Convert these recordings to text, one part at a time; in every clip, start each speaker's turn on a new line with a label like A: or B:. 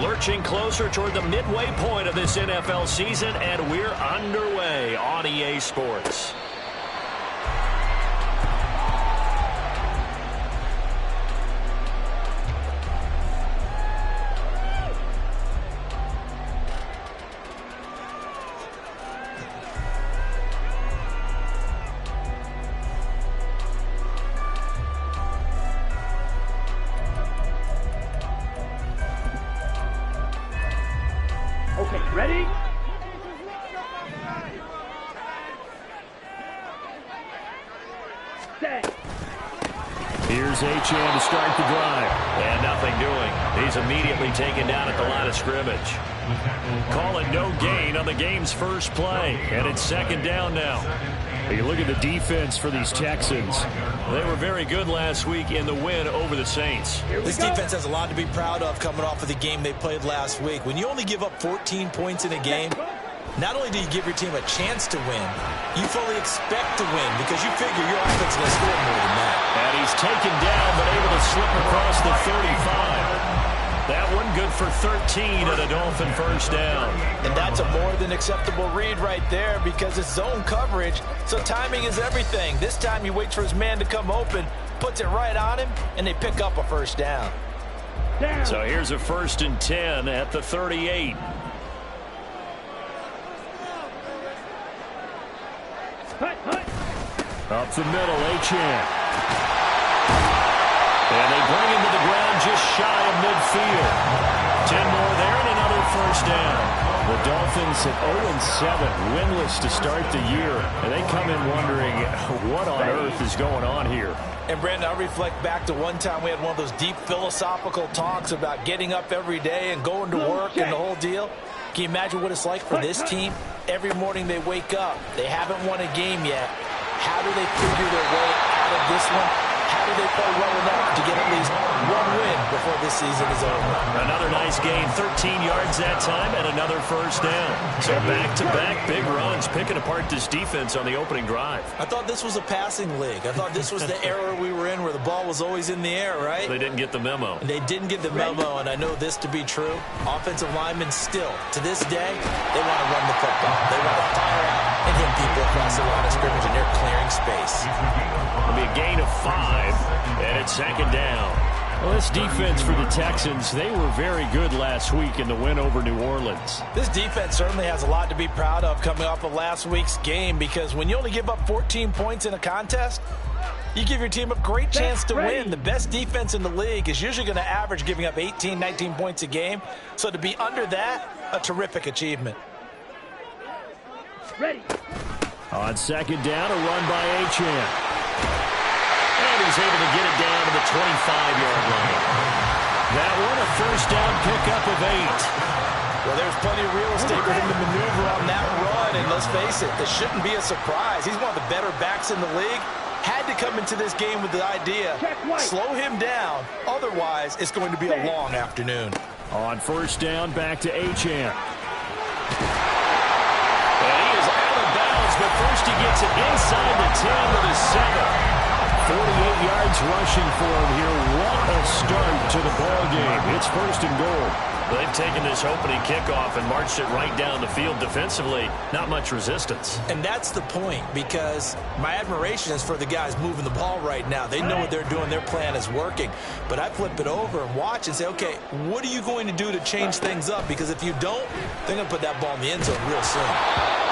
A: Lurching closer toward the midway point of this NFL season, and we're underway on EA Sports.
B: Okay, ready? Set.
A: Here's Achane to start the drive. And nothing doing. He's immediately taken down at the line of scrimmage. Call it no gain on the game's first play. And it's second down now. You look at the defense for these Texans. They were very good last week in the win over the Saints.
C: This defense has a lot to be proud of coming off of the game they played last week. When you only give up 14 points in a game, not only do you give your team a chance to win, you fully expect to win because you figure your offense is going to score more than that.
A: And he's taken down but able to slip across the 35. That one good for 13 and a Dolphin first down.
C: And that's a more than acceptable read right there because it's zone coverage, so timing is everything. This time he waits for his man to come open, puts it right on him, and they pick up a first down.
A: So here's a 1st and 10 at the 38. Up the middle, Achane. And they bring him to the ground just shy of midfield. 10 more there and another first down. The Dolphins at 0-7, winless to start the year. And they come in wondering what on earth is going on here.
C: And, Brandon, I reflect back to one time we had one of those deep philosophical talks about getting up every day and going to work and the whole deal. Can you imagine what it's like for this team? Every morning they wake up. They haven't won a game yet. How do they figure their way out of this one? How do they play well enough to get at least one win before this season is over?
A: Another nice gain, 13 yards that time, and another first down. So back-to-back big runs, picking apart this defense on the opening drive.
C: I thought this was a passing league. I thought this was the era we were in where the ball was always in the air, right?
A: They didn't get the memo.
C: They didn't get the memo, and I know this to be true. Offensive linemen still, to this day, they want to run the football. They want to fire out and hit people across the line of scrimmage, and they're clearing space.
A: It'll be a gain of 5, and it's second down. Well, this defense for the Texans, they were very good last week in the win over New Orleans.
C: This defense certainly has a lot to be proud of coming off of last week's game because when you only give up 14 points in a contest, you give your team a great chance to win. The best defense in the league is usually going to average giving up 18, 19 points a game. So to be under that, a terrific achievement.
B: Ready.
A: On second down, a run by Achane. And he's able to get it down to the 25-yard line. That one, a first down pickup of 8.
C: Well, there's plenty of real estate for him to maneuver on that run, and let's face it, this shouldn't be a surprise. He's one of the better backs in the league. Had to come into this game with the idea, slow him down, otherwise it's going to be a long afternoon.
A: On first down, back to Achane. And he is out of bounds, but first he gets it inside the 10 to the 7. 48 yards rushing for him here. What a start to the ball game. It's 1st and goal. They've taken this opening kickoff and marched it right down the field defensively. Not much resistance.
C: And that's the point, because my admiration is for the guys moving the ball right now. They know what they're doing. Their plan is working. But I flip it over and watch and say, okay, what are you going to do to change things up? Because if you don't, they're going to put that ball in the end zone real soon.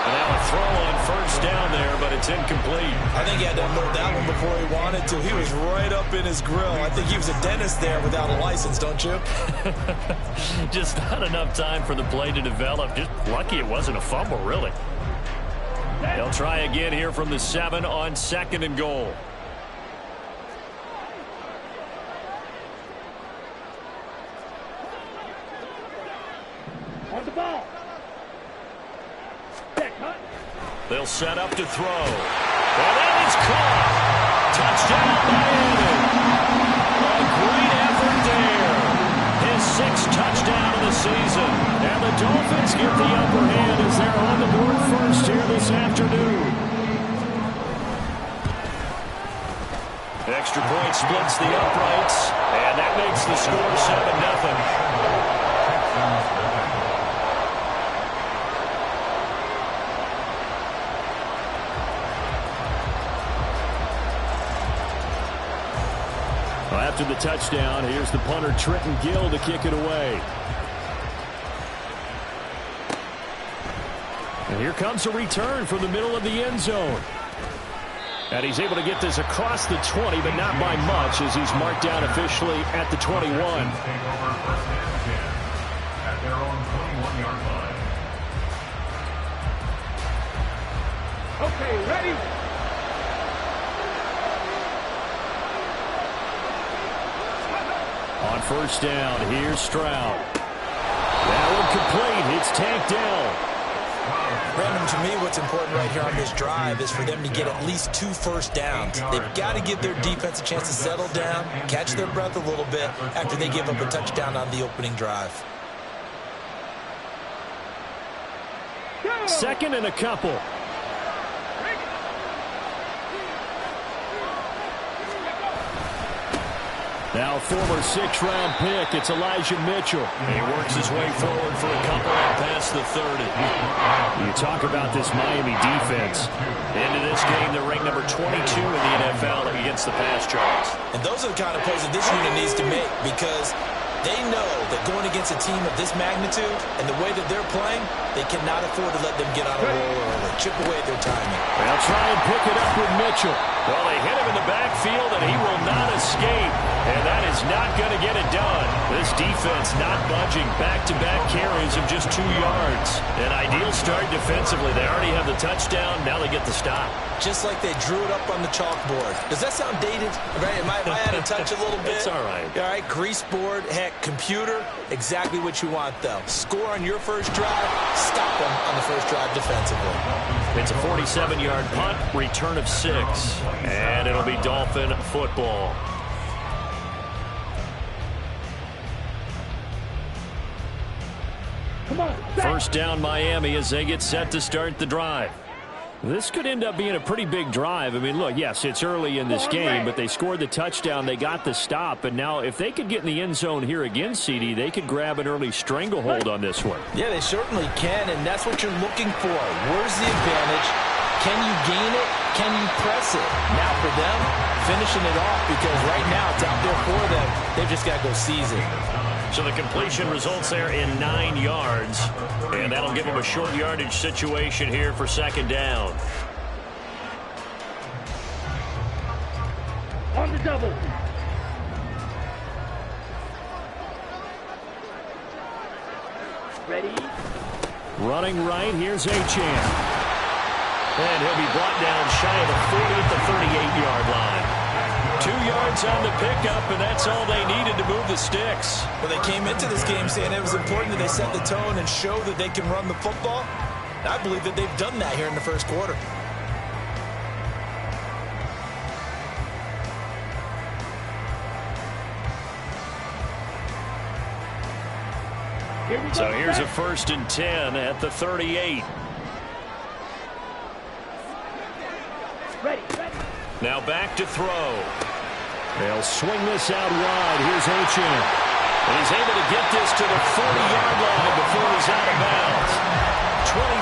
A: And now a throw on first down there, but it's incomplete.
C: I think he had to unload that one before he wanted to. He was right up in his grill. I think he was a dentist there without a license, don't you?
A: Just not enough time for the play to develop. Just lucky it wasn't a fumble, really. They'll try again here from the 7 on 2nd and goal.
B: On the ball.
A: They'll set up to throw. And that is caught. Touchdown, Miami. A great effort there. His 6th touchdown of the season. And the Dolphins get the upper hand as they're on the board first here this afternoon. Extra point splits the uprights. And that makes the score 7-0. after the touchdown. Here's the punter, Trenton Gill, to kick it away. And here comes a return from the middle of the end zone. And he's able to get this across the 20, but not by much, as he's marked down officially at the 21.
D: At their own 21-yard line.
B: Okay, ready?
A: On first down, here's Stroud. That one complete. It's tanked down.
C: Brandon, to me, what's important right here on this drive is for them to get at least 2 first downs. They've got to give their defense a chance to settle down, catch their breath a little bit after they give up a touchdown on the opening drive.
A: Second and a couple. Now former 6th-round pick, it's Elijah Mitchell. He works his way forward for a couple and past the 30. You talk about this Miami defense. Into this game, they're ranked number 22 in the NFL against the pass yards.
C: And those are the kind of plays that this unit needs to make, because they know that going against a team of this magnitude and the way that they're playing, they cannot afford to let them get on a roll early, chip away at their timing.
A: They'll try and pick it up with Mitchell. Well, they hit him in the backfield, and he will not escape. And that is not going to get it done. This defense not budging. Back-to-back carries of just 2 yards. An ideal start defensively. They already have the touchdown. Now they get the stop.
C: Just like they drew it up on the chalkboard. Does that sound dated? Right? Am I out of touch a little bit?
A: It's all right.
C: All right, grease board, heck, computer, exactly what you want, though. Score on your first drive, stop them on the first drive defensively.
A: It's a 47-yard punt, return of 6. And it'll be Dolphin football.
B: Come on.
A: First down Miami as they get set to start the drive. This could end up being a pretty big drive. I mean, look, yes, it's early in this game, but they scored the touchdown. They got the stop. And now if they could get in the end zone here again, CD, they could grab an early stranglehold on this one.
C: Yeah, they certainly can, and that's what you're looking for. Where's the advantage? Can you gain it? Can you press it? Now for them, finishing it off, because right now it's out there for them. They've just got to go seize it.
A: So the completion results there in 9 yards. And that'll give them a short yardage situation here for second down.
B: On the double. Ready?
A: Running right, here's Achane. And he'll be brought down shy of the 40 at the 38-yard line. 2 yards on the pickup, and that's all they needed to move the sticks.
C: Well, they came into this game saying it was important that they set the tone and show that they can run the football. And I believe that they've done that here in the first quarter.
A: So here's a 1st and 10 at the 38.
B: Ready.
A: Now back to throw. They'll swing this out wide. Here's Achane. And he's able to get this to the 40-yard line before he's out of bounds.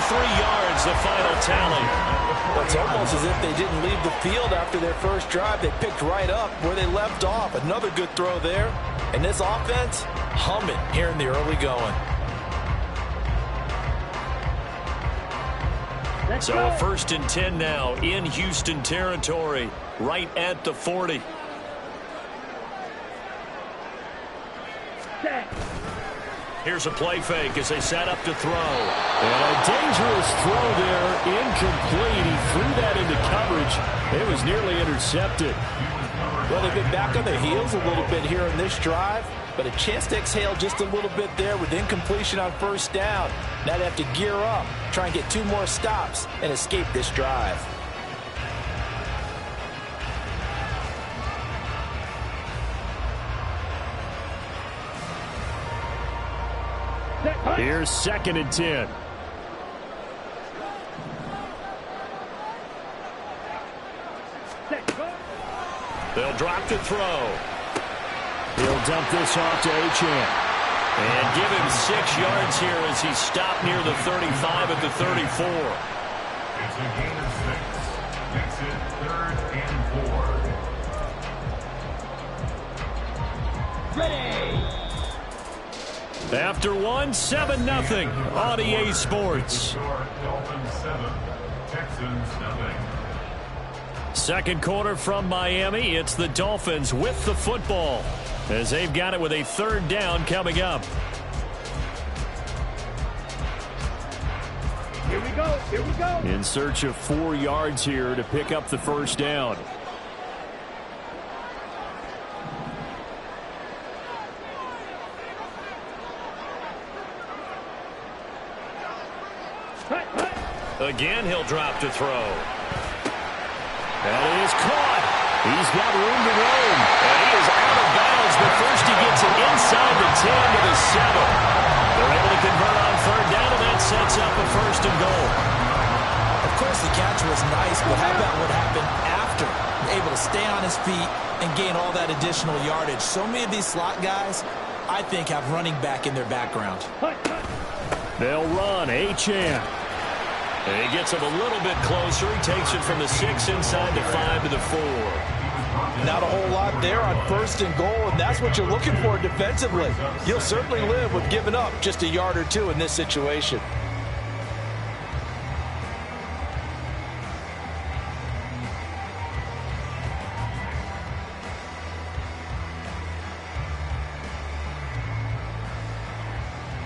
A: 23 yards, the final tally.
C: Well, it's almost as if they didn't leave the field after their first drive. They picked right up where they left off. Another good throw there. And this offense, humming here in the early going.
A: So a 1st and 10 now in Houston territory, right at the 40. Here's a play fake as they set up to throw. And a dangerous throw there, incomplete. He threw that into coverage. It was nearly intercepted.
C: Well, they've been back on their heels a little bit here in this drive, but a chance to exhale just a little bit there with incompletion on first down. Now they have to gear up, try and get 2 more stops, and escape this drive.
A: Here's 2nd and 10. They'll drop to throw. He'll dump this off to Achane. And give him 6 yards here as he stopped near the 35 at the 34.
D: It's a gain of 6. Makes it 3rd and 4.
B: Ready.
A: After one, 7-0 on EA Sports.
D: Dolphins 7, Texans 0.
A: Second quarter from Miami. It's the Dolphins with the football as they've got it with a third down coming up.
B: Here we go. Here we go.
A: In search of 4 yards here to pick up the first down. Again, he'll drop to throw. And he is caught. He's got room to roam. And he is out of bounds, but first he gets it inside the 10 to the 7. They're able to convert on third down, and that sets up a first and goal.
C: Of course, the catch was nice, but how about what happened after? Able to stay on his feet and gain all that additional yardage. So many of these slot guys, I think, have running back in their background.
A: They'll run. Achane. And he gets him a little bit closer. He takes it from the 6 inside the 5 to the 4.
C: Not a whole lot there on first and goal, and that's what you're looking for defensively. You'll certainly live with giving up just a yard or two in this situation.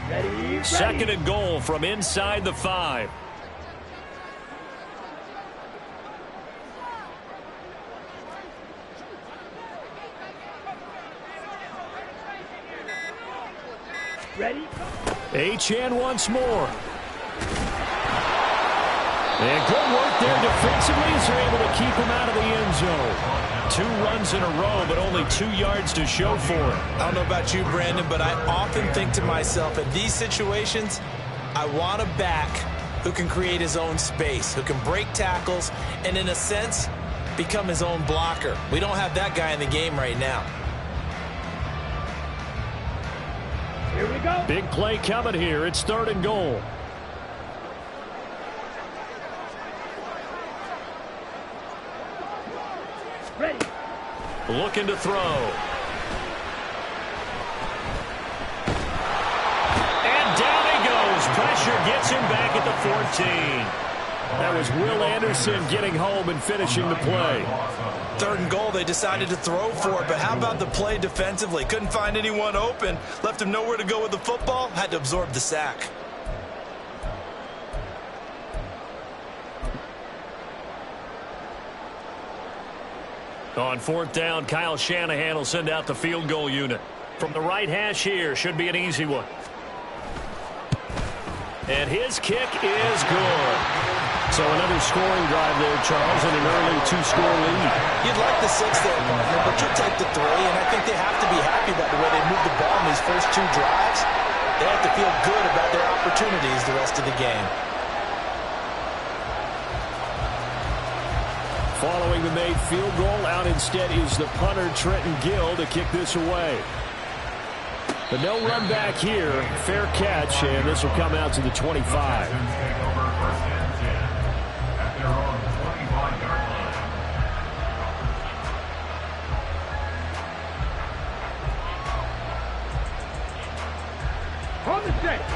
B: Ready.
A: Second and goal from inside the 5.
B: Ready.
A: Achane once more. And good work there defensively as they're able to keep him out of the end zone. 2 runs in a row, but only 2 yards to show for it.
C: I don't know about you, Brandon, but I often think to myself, in these situations, I want a back who can create his own space, who can break tackles, and in a sense, become his own blocker. We don't have that guy in the game right now.
B: Here we go.
A: Big play coming here. It's third and goal.
B: Ready.
A: Looking to throw. And down he goes. Pressure gets him back at the 14. That was Will Anderson getting home and finishing the play.
C: Third and goal, they decided to throw for it, but how about the play defensively? Couldn't find anyone open, left him nowhere to go with the football, had to absorb the sack.
A: On fourth down, Kyle Shanahan will send out the field goal unit. From the right hash here, should be an easy one. And his kick is good. So another scoring drive there, Charles, and an early 2-score lead.
C: You'd like the 6 there, partner, but you'll take the 3, and I think they have to be happy about the way they moved the ball in these first 2 drives. They have to feel good about their opportunities the rest of the game.
A: Following the made field goal, out instead is the punter, Trenton Gill, to kick this away. But no run back here. Fair catch, and this will come out to the 25.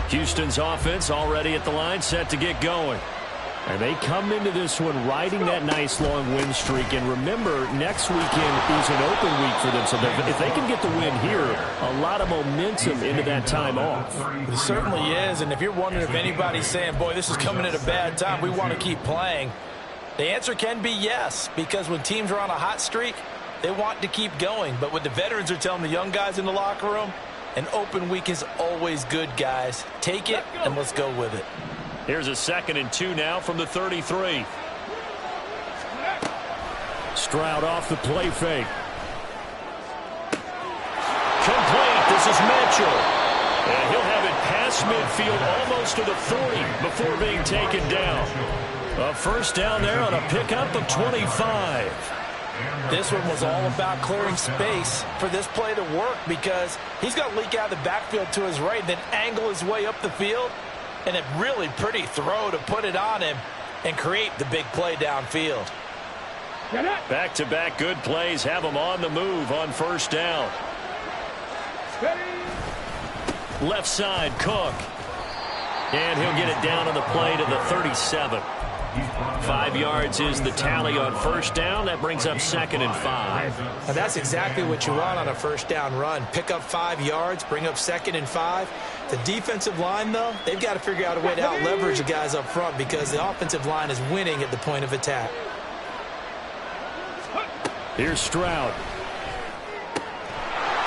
A: Houston's offense already at the line, set to get going. And they come into this one riding that nice long win streak. And remember, next weekend is an open week for them. So if they can get the win here, a lot of momentum into that time off.
C: It certainly is. And if you're wondering if anybody's saying, boy, this is coming at a bad time, we want to keep playing, the answer can be yes. Because when teams are on a hot streak, they want to keep going. But what the veterans are telling the young guys in the locker room, an open week is always good, guys. Take it and let's go with it.
A: Here's a 2nd and 2 now from the 33. Stroud off the play fake. Complete. This is Mitchell. And he'll have it past midfield almost to the 40 before being taken down. A first down there on a pickup of 25.
C: This one was all about clearing space for this play to work because he's got to leak out of the backfield to his right, then angle his way up the field. And a really pretty throw to put it on him and create the big play downfield.
A: Back-to-back good plays have him on the move on first down. Left side, Cook. And he'll get it down on the play to the 37. 5 yards is the tally on first down. That brings up 2nd and 5.
C: Now that's exactly what you want on a first down run. Pick up 5 yards, bring up 2nd and 5. The defensive line, though, they've got to figure out a way to out-leverage the guys up front because the offensive line is winning at the point of attack.
A: Here's Stroud.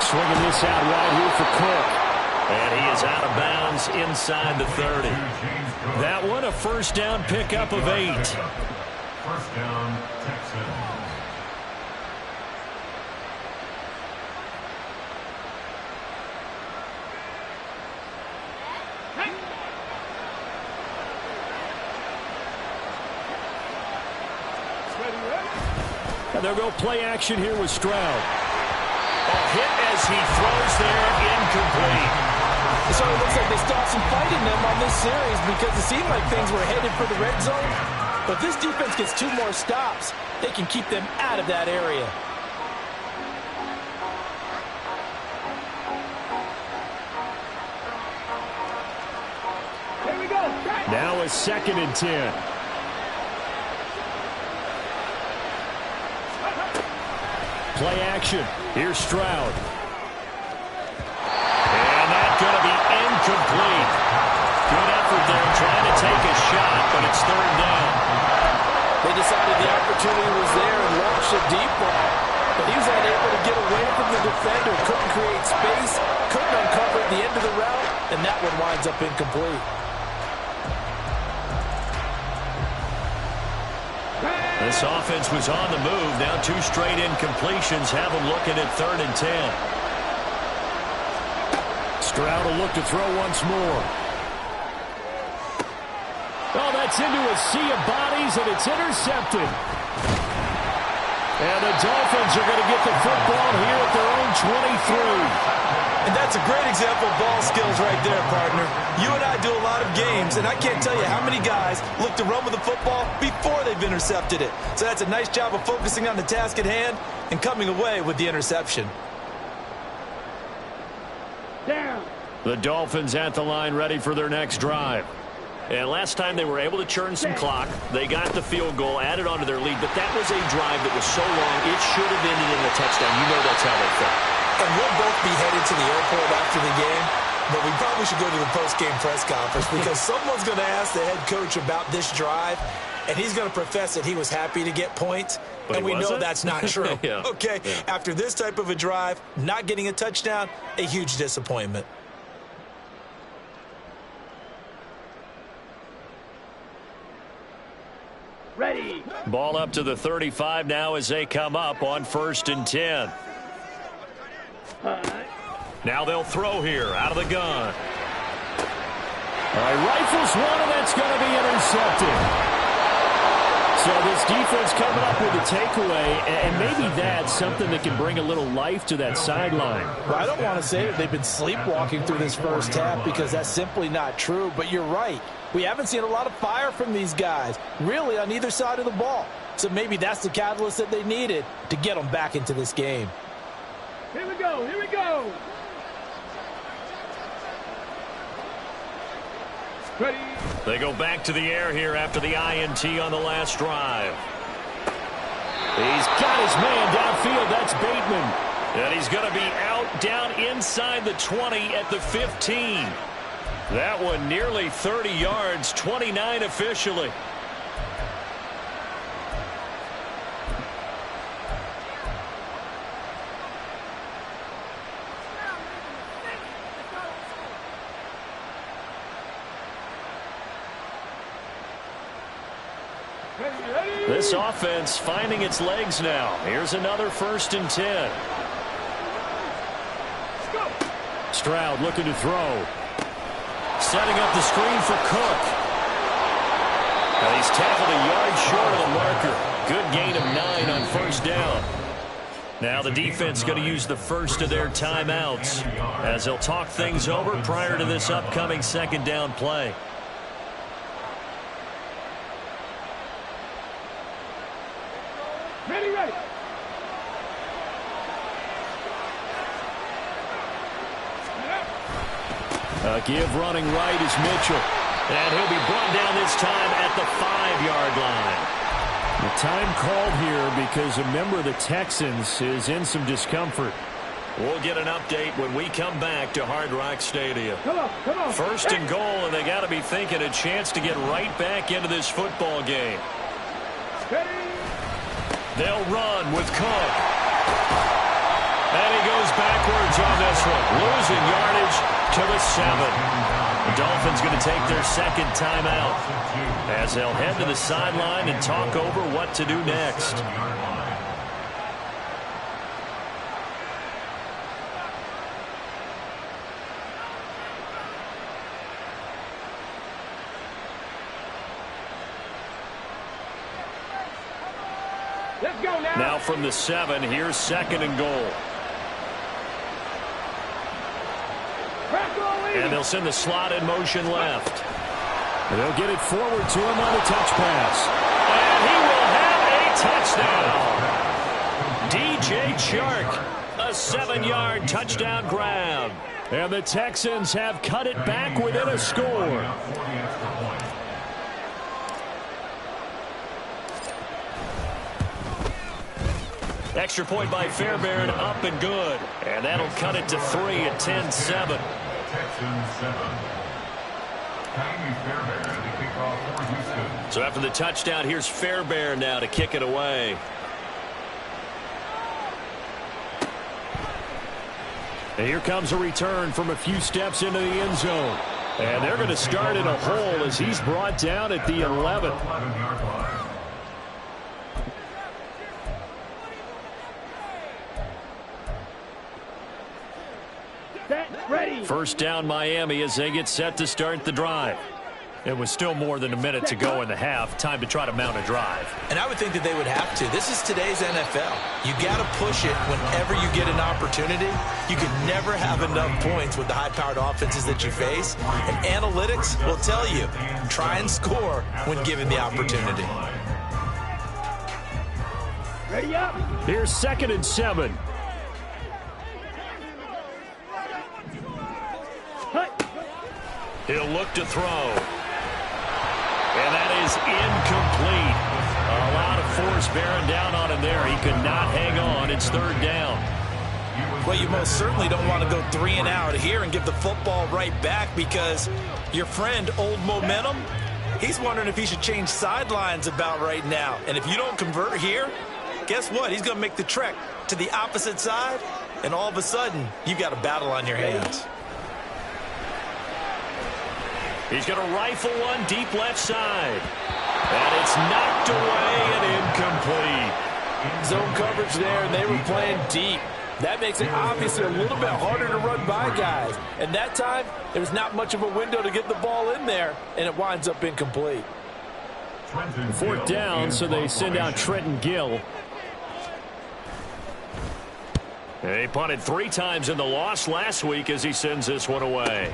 A: Swinging this out wide here for Cook. And he is out of bounds inside the 30. That one, a first down pickup of 8.
D: First down, Texans.
A: And they'll go play action here with Stroud. A hit as he throws there, incomplete.
C: So it looks like they stopped some fighting them on this series because it seemed like things were headed for the red zone. But this defense gets 2 more stops. They can keep them out of that area.
B: Here we go.
A: Now a 2nd and 10. Play action. Here's Stroud. And that's going to be incomplete. Good effort there trying to take a shot, but it's 3rd down.
C: They decided the opportunity was there and launched a deep ball. But he was unable to get away from the defender. Couldn't create space. Couldn't uncover at the end of the route. And that one winds up incomplete.
A: This offense was on the move. Now 2 straight incompletions have them looking at 3rd and 10. Stroud will look to throw once more. Oh, that's into a sea of bodies, and it's intercepted. And the Dolphins are going to get the football here at their own 23.
C: And that's a great example of ball skills right there, partner. You and I do a lot of games, and I can't tell you how many guys look to run with the football before they've intercepted it. So that's a nice job of focusing on the task at hand and coming away with the interception.
B: Down.
A: The Dolphins at the line ready for their next drive. And last time they were able to churn some clock. They got the field goal, added onto their lead, but that was a drive that was so long it should have ended in a touchdown. You know that's how they felt.
C: And we'll both be headed to the airport after the game, but we probably should go to the post-game press conference because someone's going to ask the head coach about this drive, and he's going to profess that he was happy to get points,
A: but
C: and we know that's not true.
A: Yeah.
C: Okay, yeah. After this type of a drive, not getting a touchdown, a huge disappointment.
B: Ready.
A: Ball up to the 35 now as they come up on 1st and 10. Now they'll throw here out of the gun. All right, rifles one, and that's going to be intercepted. So this defense coming up with a takeaway, and maybe that's something that can bring a little life to that sideline.
C: Well, I don't want to say that they've been sleepwalking through this first half because that's simply not true, but you're right. We haven't seen a lot of fire from these guys, really, on either side of the ball. So maybe that's the catalyst that they needed to get them back into this game.
B: Here we go. Here we go. Ready.
A: They go back to the air here after the INT on the last drive. He's got his man downfield. That's Bateman. And he's going to be out down inside the 20 at the 15. That one nearly 30 yards, 29 officially. This offense finding its legs now. Here's another 1st and 10. Stroud looking to throw. Setting up the screen for Cook. And he's tackled a yard short of the marker. Good gain of 9 on 1st down. Now the defense going to use the first of their timeouts as they'll talk things over prior to this upcoming 2nd down play.
B: Ready, ready.
A: Give running right is Mitchell. And he'll be brought down this time at the 5-yard line. The time called here because a member of the Texans is in some discomfort. We'll get an update when we come back to Hard Rock Stadium.
B: Come on.
A: First and goal, and they got to be thinking a chance to get right back into this football game.
B: Ready.
A: They'll run with Cook. And he goes backwards on this one, losing yardage to the 7. The Dolphins going to take their second timeout as they'll head to the sideline and talk over what to do next.
B: Let's go now.
A: Now from the 7, here's second and goal. And they'll send the slot in motion left. And they'll get it forward to him on the touch pass. And he will have a touchdown. DJ Chark, a 7-yard touchdown grab. And the Texans have cut it back within a score. Extra point by Fairbairn, up and good. And that'll cut it to 3 at 10-7. So after the touchdown, here's Fairbairn now to kick it away. And here comes a return from a few steps into the end zone. And they're going to start in a hole as he's brought down at the 11.
B: Ready.
A: First down Miami as they get set to start the drive. It was still more than a minute to go in the half. Time to try to mount a drive.
C: And I would think that they would have to. This is today's NFL. You got to push it whenever you get an opportunity. You can never have enough points with the high-powered offenses that you face. And analytics will tell you, try and score when given the opportunity.
B: Ready up.
A: Here's second and 7. He'll look to throw. And that is incomplete. A lot of force bearing down on him there. He could not hang on. It's third down.
C: Well, you most certainly don't want to go 3 and out here and give the football right back because your friend, Old Momentum, he's wondering if he should change sidelines about right now. And if you don't convert here, guess what? He's going to make the trek to the opposite side, and all of a sudden, you've got a battle on your hands.
A: He's going to rifle one deep left side. And it's knocked away and incomplete.
E: Zone coverage there, and they were playing deep. That makes it obviously a little bit harder to run by guys. And that time, there's not much of a window to get the ball in there, and it winds up incomplete.
A: Fourth down, so they send out Trenton Gill. They punted 3 times in the loss last week as he sends this one away.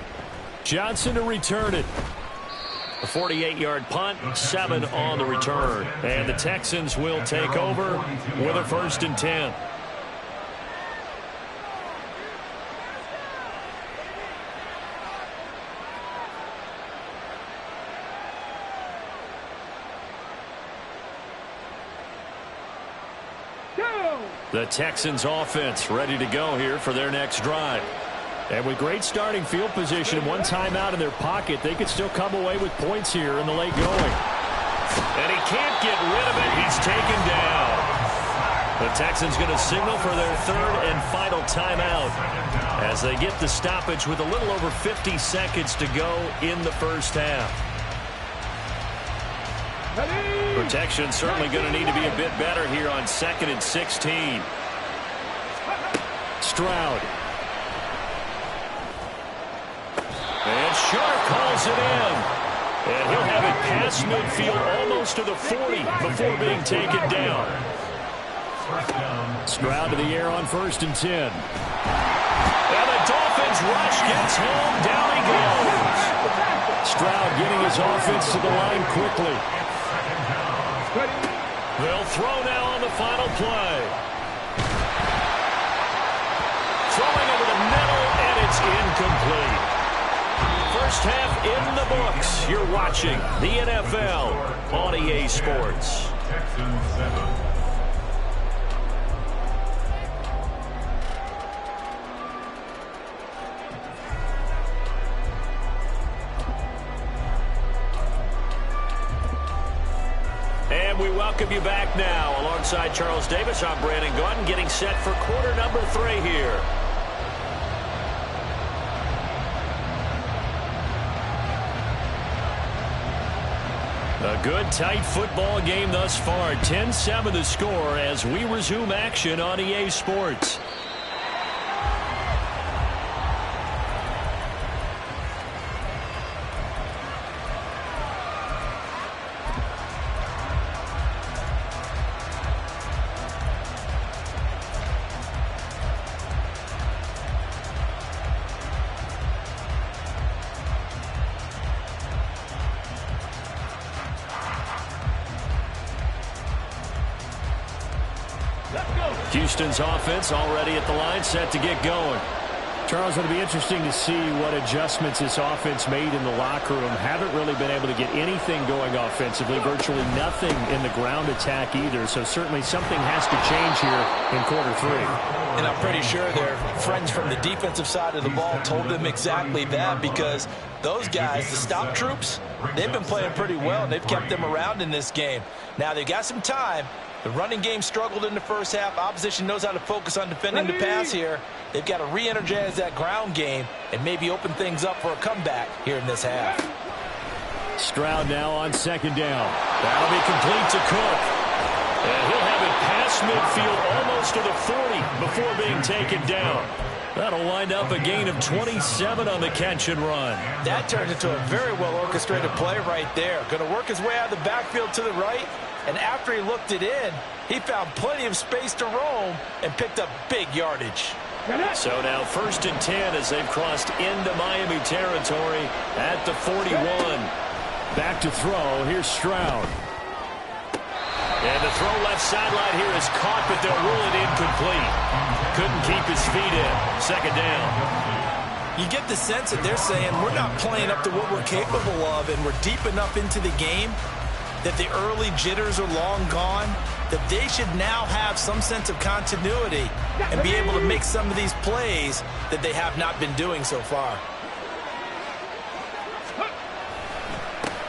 A: Johnson to return it. A 48-yard punt, 7 on the return. And the Texans will take over with a 1st and 10. The Texans offense ready to go here for their next drive. And with great starting field position, one timeout in their pocket, they could still come away with points here in the late going. And he can't get rid of it. He's taken down. The Texans going to signal for their 3rd and final timeout as they get the stoppage with a little over 50 seconds to go in the first half. Protection certainly going to need to be a bit better here on 2nd and 16. Stroud. And Sharp calls it in. And he'll have it past midfield almost to the 40 before being taken down. Stroud to the air on 1st and 10. And the Dolphins rush gets home. Down he goes. Stroud getting his offense to the line quickly. They'll throw now on the final play. Throwing over the middle, and it's incomplete. First half in the books. You're watching the NFL on EA Sports.
D: Texans 7.
A: And we welcome you back now. Alongside Charles Davis, I'm Brandon Gaudin, getting set for quarter number 3 here. A good, tight football game thus far. 10-7 the score as we resume action on EA Sports. Houston's offense already at the line, set to get going.
F: Charles, it'll be interesting to see what adjustments this offense made in the locker room. Haven't really been able to get anything going offensively, virtually nothing in the ground attack either. So certainly something has to change here in quarter 3.
C: And I'm pretty sure their friends from the defensive side of the ball told them exactly that, because those guys, the stop troops, they've been playing pretty well, and they've kept them around in this game. Now, they've got some time. The running game struggled in the first half. Opposition knows how to focus on defending the pass here. They've got to re-energize that ground game and maybe open things up for a comeback here in this half.
A: Stroud now on second down. That'll be complete to Cook. And he'll have it past midfield almost to the 40 before being taken down. That'll wind up a gain of 27 on the catch and run.
C: That turned into a very well-orchestrated play right there. Going to work his way out of the backfield to the right. And after he looked it in, he found plenty of space to roam and picked up big yardage.
A: So now 1st and 10 as they've crossed into Miami territory at the 41.
F: Back to throw. Here's Stroud.
A: And the throw left sideline here is caught, but they'll rule it incomplete. Couldn't keep his feet in. Second down.
C: You get the sense that they're saying we're not playing up to what we're capable of, and we're deep enough into the game that the early jitters are long gone, that they should now have some sense of continuity and be able to make some of these plays that they have not been doing so far.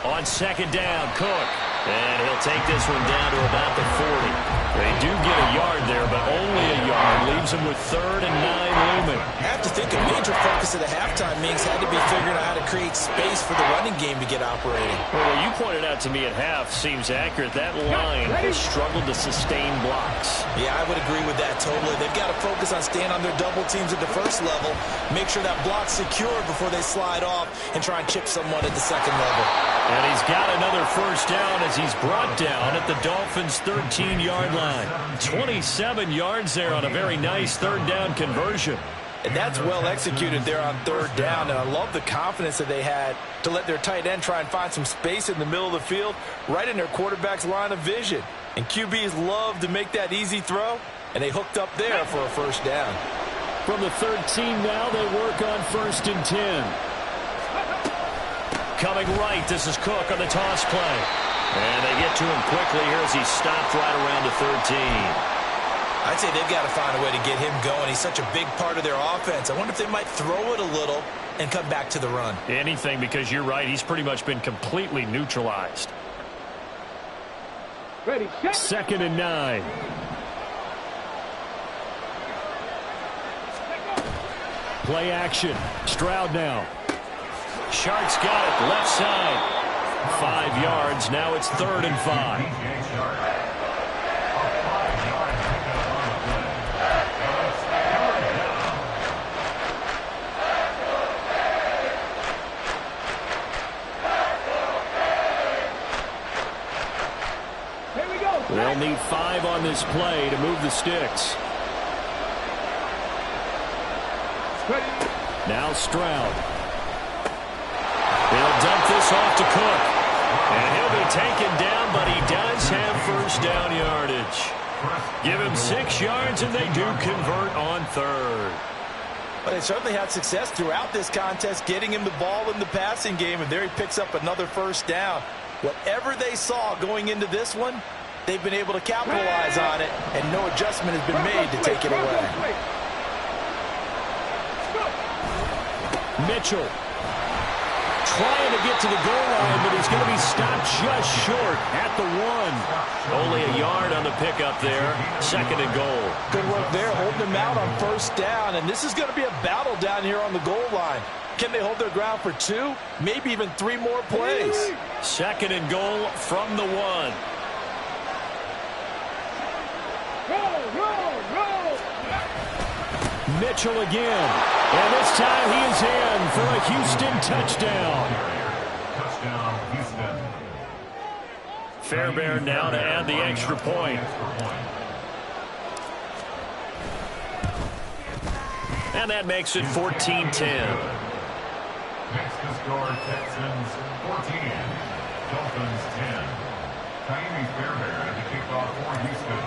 A: On second down, Cook. And he'll take this one down to about the 40. They do get a yard there, but only a yard. Leaves them with 3rd and 9 looming.
C: I have to think a major focus at the halftime means had to be figuring out how to create space for the running game to get operating.
A: Well, what you pointed out to me at half seems accurate. That line has struggled to sustain blocks.
C: Yeah, I would agree with that totally. They've got to focus on staying on their double teams at the first level, make sure that block's secured before they slide off and try and chip someone at the second level.
A: And he's got another first down as he's brought down at the Dolphins' 13-yard line. 27 yards there on a very nice 3rd down conversion.
C: And that's well executed there on 3rd down. And I love the confidence that they had to let their tight end try and find some space in the middle of the field, right in their quarterback's line of vision. And QBs love to make that easy throw, and they hooked up there for a first down.
F: From the 13 now, they work on 1st and 10.
A: Coming right, this is Cook on the toss play. And they get to him quickly here as he stopped right around the 13.
C: I'd say they've got to find a way to get him going. He's such a big part of their offense. I wonder if they might throw it a little and come back to the run.
A: Anything, because you're right. He's pretty much been completely neutralized.
B: Ready, set.
F: 2nd and 9. Play action. Stroud now.
A: Shark's got it, left side. 5 yards, now it's 3rd and 5.
B: Here we go.
F: They'll need 5 on this play to move the sticks.
B: Ready.
F: Now Stroud.
A: They'll dump this off to Cook. And he'll be taken down, but he does have first down yardage. Give him 6 yards, and they do convert on 3rd.
C: But they certainly had success throughout this contest, getting him the ball in the passing game, and there he picks up another first down. Whatever they saw going into this one, they've been able to capitalize on it, and no adjustment has been made to take it away.
F: Mitchell trying to get to the goal line, but he's going to be stopped just short at the 1.
A: Only a yard on the pickup there. 2nd and goal.
C: Good work there, holding him out on first down, and this is going to be a battle down here on the goal line. Can they hold their ground for 2, maybe even 3 more plays?
A: 2nd and goal from the 1.
F: Mitchell again. And this time he is in for a Houston touchdown.
D: Touchdown, Houston.
A: Fairbairn now to add the extra point. And that makes it 14-10.
D: Next to score, Texans 14, Dolphins 10. Taimi Fairbairn to kick off for Houston.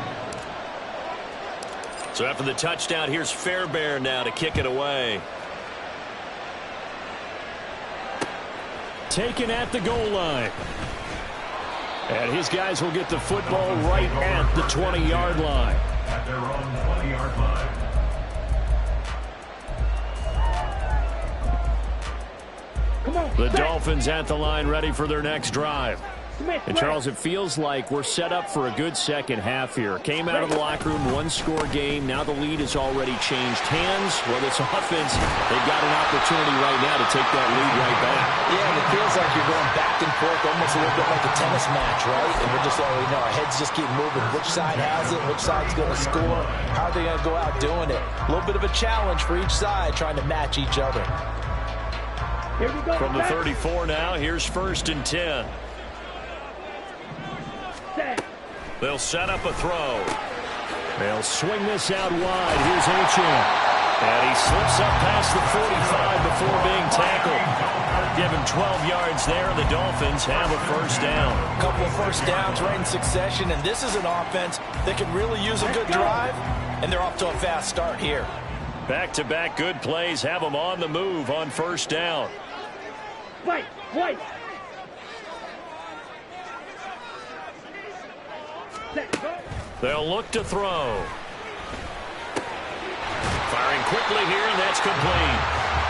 A: So after the touchdown, here's Fairbairn now to kick it away.
F: Taken at the goal line. And his guys will get the football right at the 20-yard line.
D: At their own 20-yard line.
F: The Dolphins at the line, ready for their next drive. And, Charles, it feels like we're set up for a good second half here. Came out of the locker room, 1-score game. Now the lead has already changed hands. Well, this offense, they've got an opportunity right now to take that lead right back.
C: Yeah, and it feels like you're going back and forth, almost a little bit like a tennis match, right? And we're just already know our heads just keep moving. Which side has it? Which side's going to score? How are they going to go out doing it? A little bit of a challenge for each side, trying to match each other.
B: Here we go.
A: From the 34 now, here's 1st and 10. They'll set up a throw.
F: They'll swing this out wide. Here's H.M.
A: And he slips up past the 45 before being tackled. Give him 12 yards there, and the Dolphins have a first down.
C: A couple of first downs right in succession, and this is an offense that can really use a good drive, and they're off to a fast start here.
A: Back-to-back good plays have them on the move on first down.
B: White.
A: They'll look to throw. Firing quickly here, and that's complete.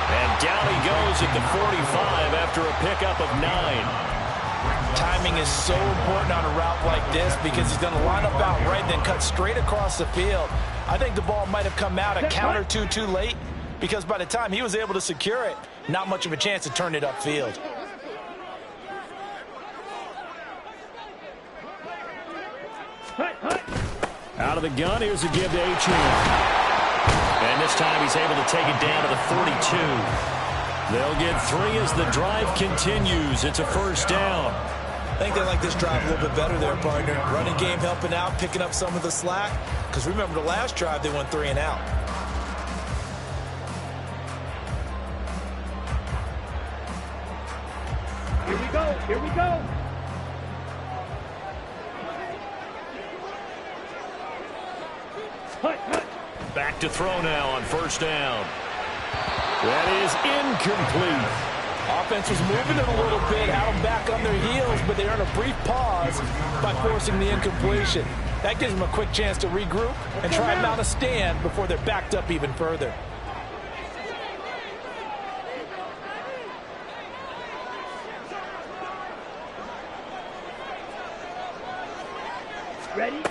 A: And down he goes at the 45 after a pickup of 9.
C: Timing is so important on a route like this because he's going to line up out right and then cut straight across the field. I think the ball might have come out a count or two too late because by the time he was able to secure it, not much of a chance to turn it upfield.
F: Out of the gun, here's a give to H.M.
A: And this time he's able to take it down to the 42. They'll get 3 as the drive continues. It's a first down.
C: I think they like this drive a little bit better there, partner. Running game helping out, picking up some of the slack. Because remember the last drive, they went 3 and out.
B: Here we go.
A: Back to throw now on first down.
F: That is incomplete.
C: Offense was moving it a little bit, had them back on their heels, but they earned a brief pause by forcing the incompletion. That gives them a quick chance to regroup and try and mount a stand before they're backed up even further.
B: Ready?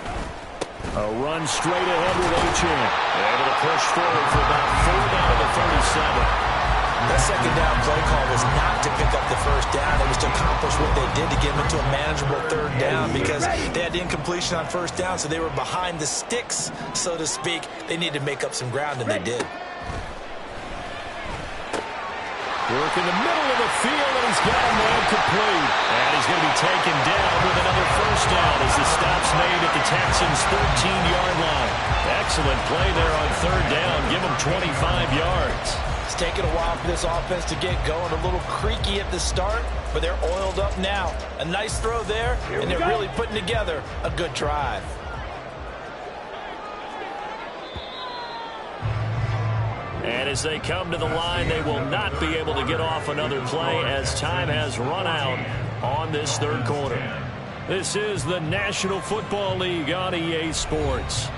F: A run straight ahead with H.M.
A: Able to push forward for about 4 down to the 37.
C: That second down play call was not to pick up the first down. It was to accomplish what they did to get them into a manageable third down because they had the incompletion on first down, so they were behind the sticks, so to speak. They needed to make up some ground, and they did.
F: Work in the middle of the field, and he's got a man complete.
A: And he's going to be taken down with another first down as the stop's made at the Texans' 13-yard line. Excellent play there on third down. Give him 25 yards.
C: It's taken a while for this offense to get going. A little creaky at the start, but they're oiled up now. A nice throw there, and they're really putting together a good drive.
A: And as they come to the line, they will not be able to get off another play as time has run out on this third quarter. This is the National Football League on EA Sports.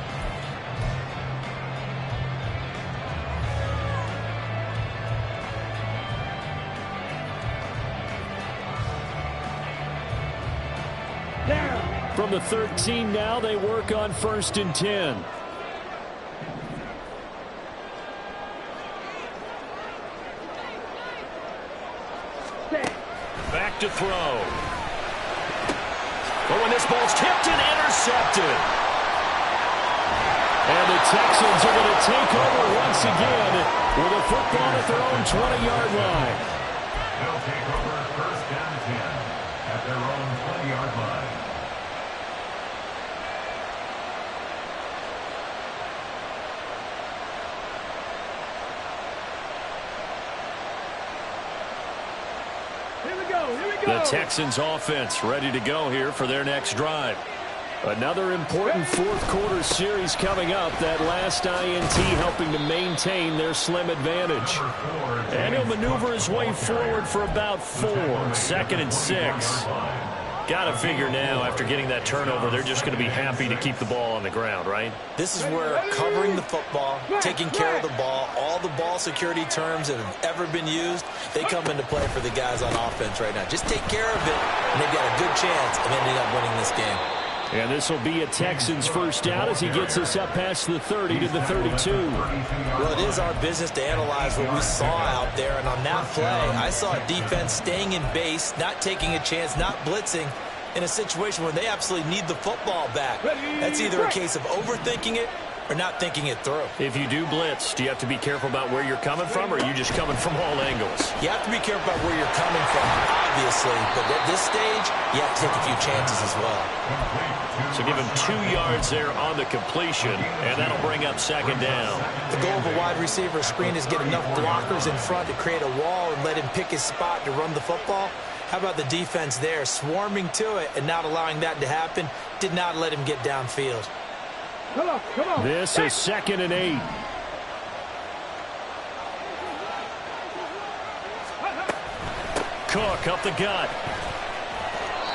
A: From the 13 now, they work on 1st and 10. Back to throw. But when this ball's tipped and intercepted. And the Texans are going to take over once again with a football at their own 20-yard line.
D: They'll take over 1st and 10 at their own 20-yard line.
A: The Texans offense ready to go here for their next drive. Another important fourth quarter series coming up. That last INT helping to maintain their slim advantage. And he'll maneuver his way forward for about 4. 2nd and 6. Got to figure now, after getting that turnover, they're just going to be happy to keep the ball on the ground, right?
C: This is where covering the football, taking care of the ball, all the ball security terms that have ever been used, they come into play for the guys on offense right now. Just take care of it, and they've got a good chance of ending up winning this game.
A: And this will be a Texans first down as he gets us up past the 30 to the 32.
C: Well, it is our business to analyze what we saw out there. And on that play, I saw a defense staying in base, not taking a chance, not blitzing in a situation where they absolutely need the football back. That's either a case of overthinking it or not thinking it through.
A: If you do blitz, do you have to be careful about where you're coming from, or are you just coming from all angles?
C: You have to be careful about where you're coming from, obviously. But at this stage, you have to take a few chances as well.
A: So give him 2 yards there on the completion, and that'll bring up 2nd down.
C: The goal of a wide receiver screen is get enough blockers in front to create a wall and let him pick his spot to run the football. How about the defense there, swarming to it and not allowing that to happen? Did not let him get downfield.
B: Come on.
A: This is 2nd and 8. Cook up the gut.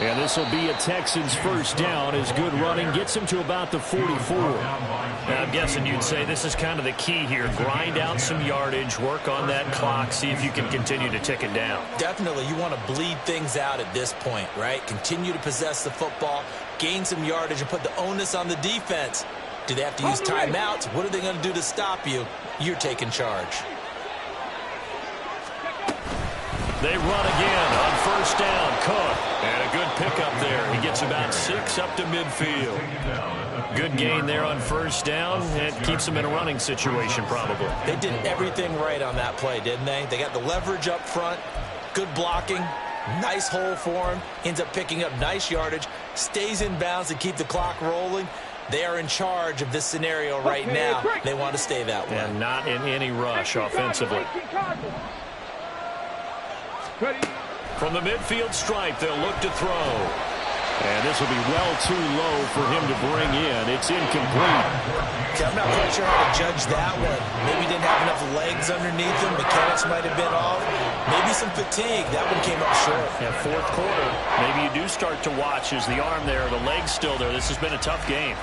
A: And this will be a Texans first down as good running gets him to about the 44. Now, I'm guessing you'd say this is kind of the key here. Grind out some yardage, work on that clock, see if you can continue to tick it down.
C: Definitely. You want to bleed things out at this point, right? Continue to possess the football, gain some yardage, and put the onus on the defense. Do they have to use timeouts? What are they going to do to stop you? You're taking charge.
A: They run again on first down. Cook. And a good pickup there. He gets about 6 up to midfield. Good gain there on first down. It keeps them in a running situation probably.
C: They did everything right on that play, didn't they? They got the leverage up front. Good blocking. Nice hole for him. Ends up picking up nice yardage. Stays in bounds to keep the clock rolling. They are in charge of this scenario right now. They want to stay that way.
A: And not in any rush offensively. From the midfield stripe, they'll look to throw. And this will be well too low for him to bring in. It's incomplete.
C: Okay, I'm not quite sure how to judge that one. Maybe he didn't have enough legs underneath him. Mechanics might have been off. Maybe some fatigue. That one came up short.
A: Yeah, fourth quarter, maybe you do start to watch as the arm there, the leg's still there. This has been a tough game.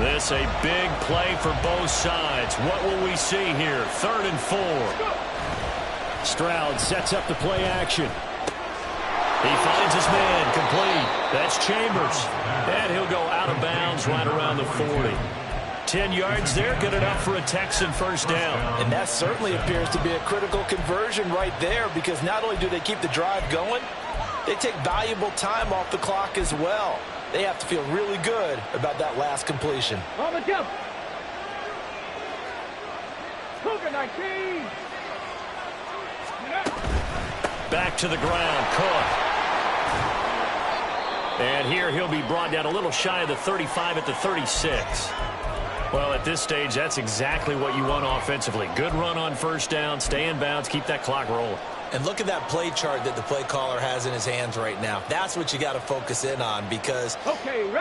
A: This a big play for both sides. What will we see here? 3rd and 4. Stroud sets up the play action. He finds his man complete. That's Chambers. And he'll go out of bounds right around the 40. 10 yards there, good enough for a Texan first down.
E: And that certainly appears to be a critical conversion right there, because not only do they keep the drive going, they take valuable time off the clock as well. They have to feel really good about that last completion.
B: On the jump. Cougar 19.
A: Back to the ground, Cook. And here he'll be brought down a little shy of the 35 at the 36. Well, at this stage, that's exactly what you want offensively. Good run on first down, stay in bounds, keep that clock rolling.
E: And look at that play chart that the play caller has in his hands right now. That's what you got to focus in on because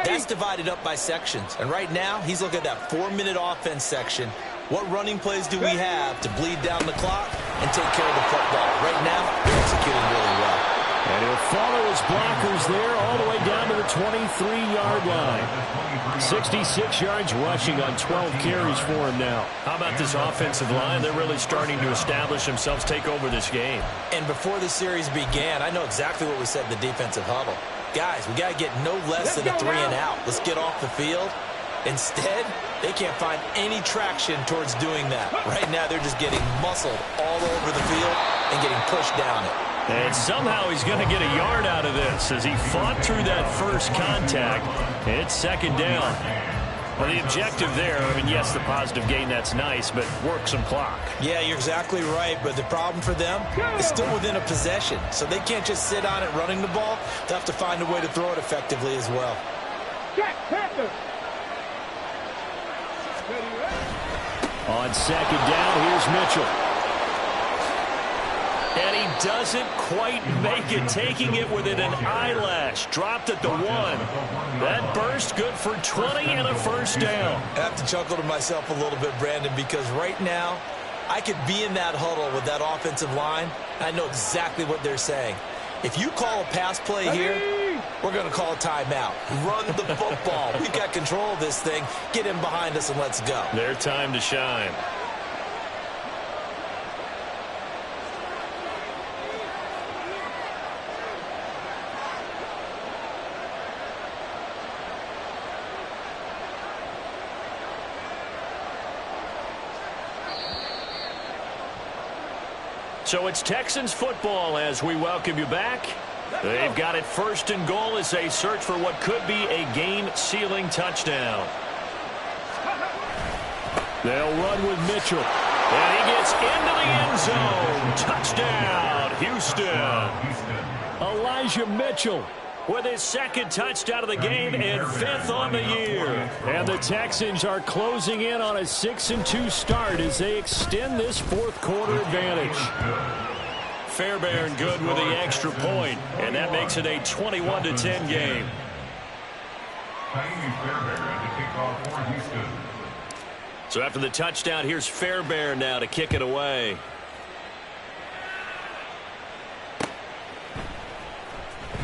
E: that's divided up by sections. And right now, he's looking at that 4-minute offense section. What running plays do we have to bleed down the clock and take care of the football? Right now, they're executing really well.
F: And he'll follow his blockers there all the way down to the 23-yard line. 66 yards rushing on 12 carries for him now.
A: How about this offensive line? They're really starting to establish themselves, take over this game.
E: And before the series began, I know exactly what we said in the defensive huddle. Guys, we got to get no less than a 3 and out. Let's get off the field. Instead, they can't find any traction towards doing that. Right now, they're just getting muscled all over the field and getting pushed down it.
A: And somehow he's going to get a yard out of this as he fought through that first contact. It's second down. Well, the objective there, I mean, yes, the positive gain, that's nice, but work some clock.
E: Yeah, you're exactly right, but the problem for them is still within a possession. So they can't just sit on it running the ball. They have to find a way to throw it effectively as well.
F: On second down, here's Mitchell.
A: And he doesn't quite make it, taking it within an eyelash. Dropped at the 1. That burst good for 20 and a first down.
E: I have to chuckle to myself a little bit, Brandon, because right now I could be in that huddle with that offensive line. I know exactly what they're saying. If you call a pass play here, we're going to call a timeout. Run the football. We've got control of this thing. Get in behind us and let's go.
A: Their time to shine. So it's Texans football as we welcome you back. They've got it first and goal as they search for what could be a game-sealing touchdown.
F: They'll run with Mitchell.
A: And he gets into the end zone. Touchdown, Houston.
F: Elijah Mitchell
A: with his second touchdown of the game and 5th on the year.
F: And the Texans are closing in on a 6-2 start as they extend this fourth quarter advantage.
A: Fairbairn good with the extra point, and that makes it a 21-10 game. So after the touchdown, here's Fairbairn now to kick it away.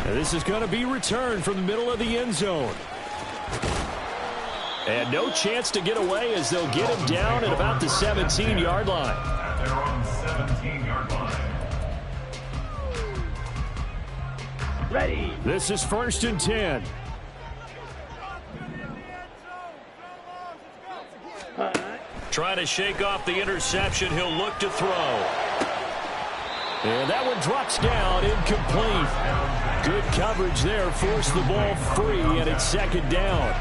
F: And this is going to be returned from the middle of the end zone. And no chance to get away as they'll get him down at about the 17-yard line.
D: They're on the 17-yard line.
B: Ready.
F: This is 1st and 10.
A: Trying to shake off the interception. He'll look to throw.
F: And that one drops down, incomplete. Good coverage there, forced the ball free, and it's second down.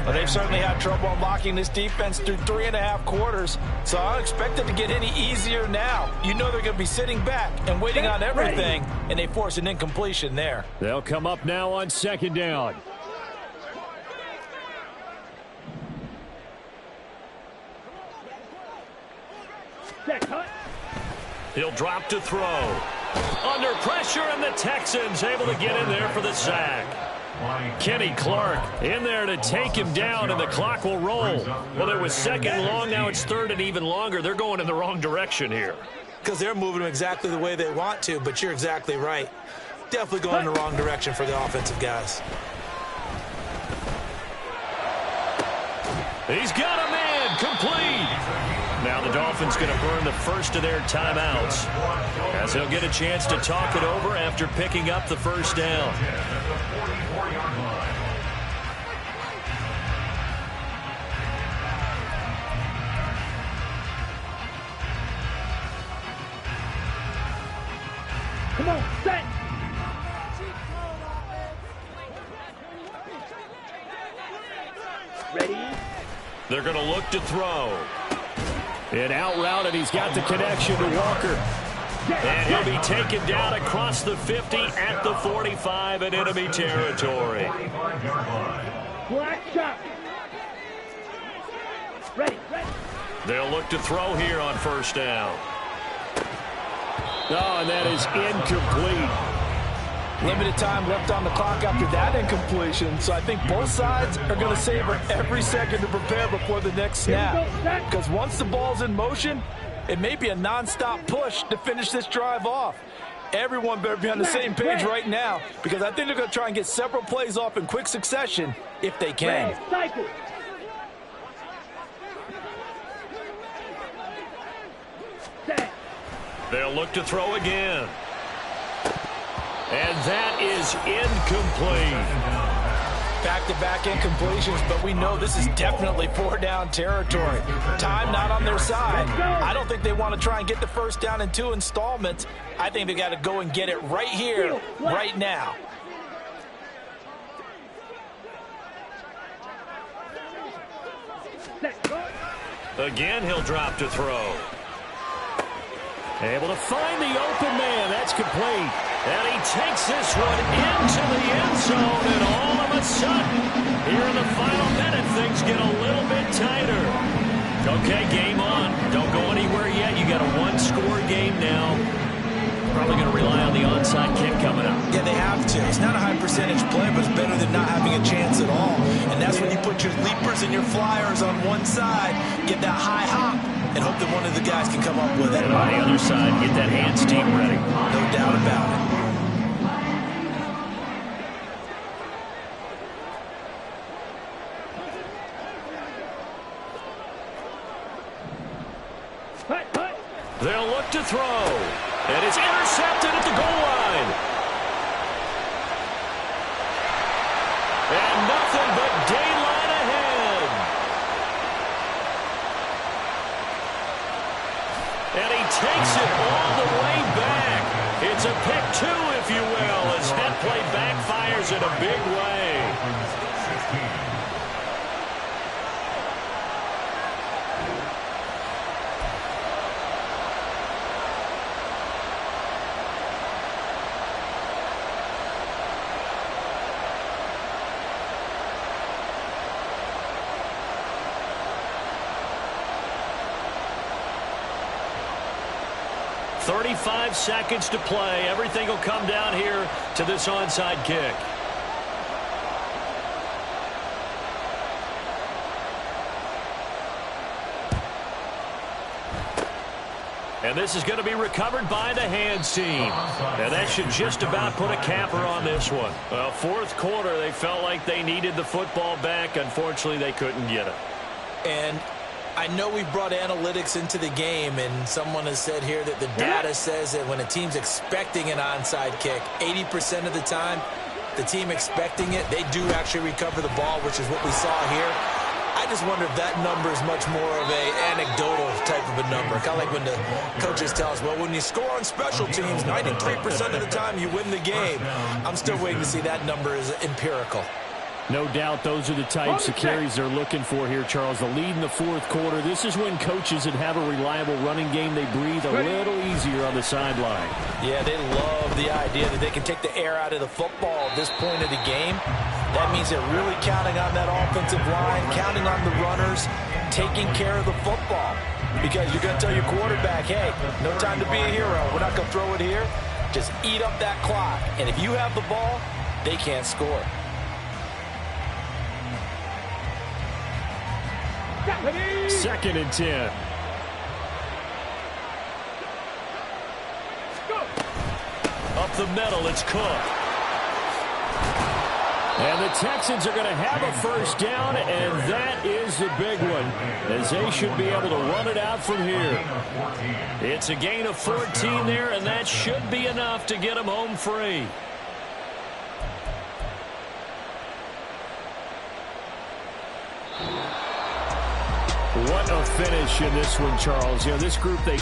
E: Well, they've certainly had trouble unlocking this defense through 3.5 quarters, so I don't expect it to get any easier now. You know they're going to be sitting back and waiting on everything, and they force an incompletion there.
F: They'll come up now on second down.
A: He'll drop to throw. Under pressure, and the Texans able to get in there for the sack. Kenny Clark in there to take him down, and the clock will roll. Well, it was second and long. Now it's third and even longer. They're going in the wrong direction here.
E: Because they're moving them exactly the way they want to, but you're exactly right. Definitely going in the wrong direction for the offensive guys.
A: He's got a man, complete. Now the Dolphins going to burn the first of their timeouts as they'll get a chance to talk it over after picking up the first down.
B: Come on, set. Ready?
A: They're going to look to throw.
F: And out route, and he's got the connection to Walker.
A: And he'll be taken down across the 50 at the 45 in enemy territory.
B: Black shot. Ready, ready.
A: They'll look to throw here on first down.
F: Oh, and that is incomplete.
E: Limited time left on the clock after that incompletion, so I think both sides are going to savor every second to prepare before the next snap. Because once the ball's in motion, it may be a nonstop push to finish this drive off. Everyone better be on the same page right now, because I think they're going to try and get several plays off in quick succession if they can.
A: They'll look to throw again. And that is incomplete.
E: Back-to-back incompletions, but we know this is definitely four-down territory. Time not on their side. I don't think they want to try and get the first down in 2 installments. I think they got to go and get it right here, right now.
A: Again, he'll drop to throw.
F: Able to find the open man. That's complete. And he takes this one into the end zone, and all of a sudden, here in the final minute, things get a little bit tighter. Okay, game on. Don't go anywhere yet. You got a one-score game now. Probably going to rely on the onside kick coming up.
E: Yeah, they have to. It's not a high-percentage play, but it's better than not having a chance at all. And that's when you put your leapers and your flyers on one side, get that high hop, and hope that one of the guys can come up with it.
A: And on the other side, get that hands team ready.
E: No doubt about it.
A: They'll look to throw. And it's intercepted at the goal line. And nothing but daylight ahead. And he takes it all the way back. It's a pick 2, if you will, as that play backfires in a big way. 35 seconds to play. Everything will come down here to this onside kick. And this is going to be recovered by the hands team. And that should just about put a capper on this one. Well, fourth quarter, they felt like they needed the football back. Unfortunately, they couldn't get it.
E: And I know we brought analytics into the game, and someone has said here that the data says that when a team's expecting an onside kick, 80% of the time, the team expecting it, they do actually recover the ball, which is what we saw here. I just wonder if that number is much more of a anecdotal type of a number. Kind of like when the coaches tell us, well, when you score on special teams, 93% of the time you win the game. I'm still waiting to see that number is empirical.
F: No doubt those are the types of carries they're looking for here, Charles. The lead in the fourth quarter. This is when coaches that have a reliable running game, they breathe a little easier on the sideline.
E: Yeah, they love the idea that they can take the air out of the football at this point of the game. That means they're really counting on that offensive line, counting on the runners, taking care of the football. Because you're going to tell your quarterback, hey, no time to be a hero. We're not going to throw it here. Just eat up that clock. And if you have the ball, they can't score.
F: Second and 10.
A: Up the middle, it's Cook.
F: And the Texans are going to have a first down, and that is the big one, as they should be able to run it out from here.
A: It's a gain of 14 there, and that should be enough to get them home free.
F: What a finish in this one, Charles. You know, this group, they